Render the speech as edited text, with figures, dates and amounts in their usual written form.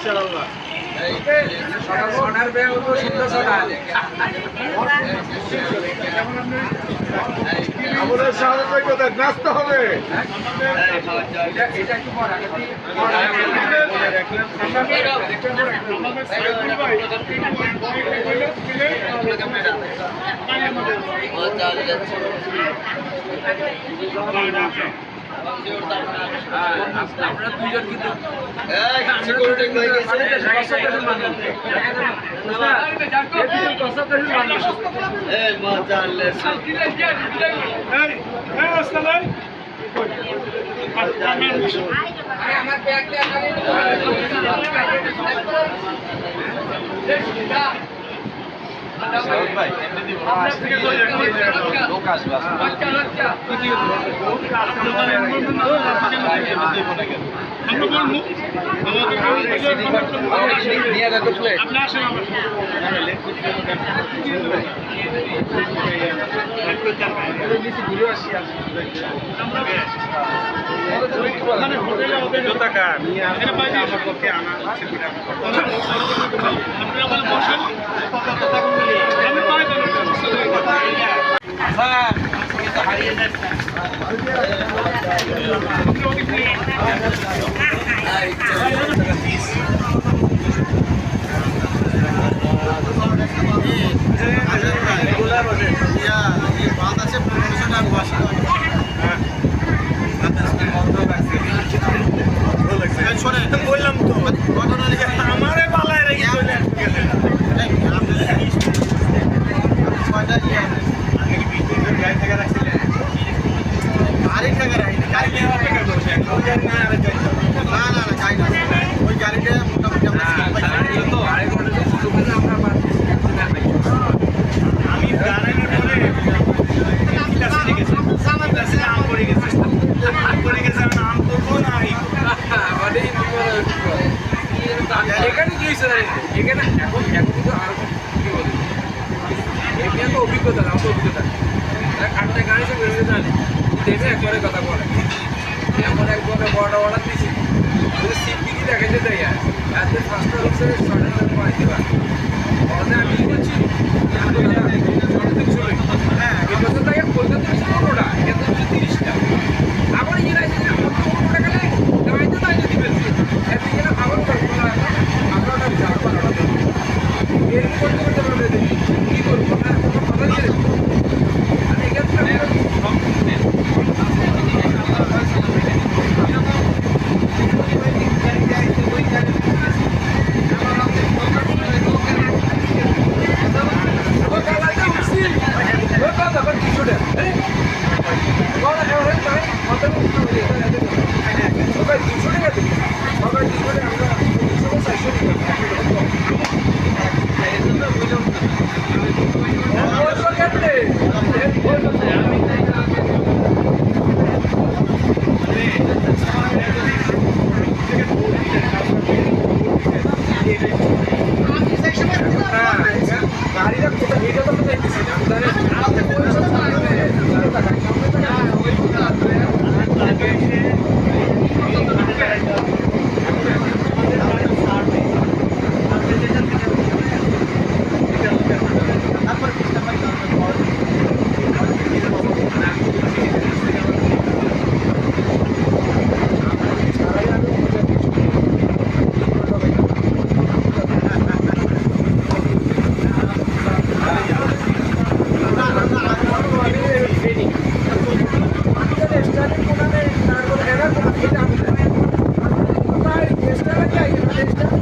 ইনশাআল্লাহ। সোনার ব্যাগ হলো 1600 আমাদের সাহায্য কোথায় নাচতে হবে। এটা একটু পর আগে আপনারা দুইজন কিন্তু আমার ব্যাগ ভাই লোক আসবে বললাম তো আমারে পালায় রেখে চলে আরেক টাকা রাখি গাড়ি নেওয়ার টাকা করছে না না না যাই না ওই গাড়িটা মোটামুটি আমি গাড়ির পরে আম পড়ে গেছে আম করবো না এখানে কি হয়েছে এখানে এখন কিন্তু আরো কি বলি এখানে তো অভিজ্ঞতা না অত অভিজ্ঞতা খাটটা গাড়ি সে বেরোতে জানে দেখে একবারে কথা বলে এমন একবারে বড় অর্ডার দিয়েছি সিট বিধি দেখাতে দেয় এত ফার্স্ট হচ্ছে শর্টের পাইতে পারে আমি কি বলছি হ্যাঁ এবছর থেকে কলকাতা হচ্ছে 15টা এখানে হচ্ছে 30টা আবার ইয়ে আছে 15 টাকা লাগে দাঁড়াইতে নাই যদি ফেলছে এত ইয়ে আবার আমরা ওটা বিচার করা এর করতে করতে পারবে কি করবো না কথা দিয়ে দেবো আর এখানে Está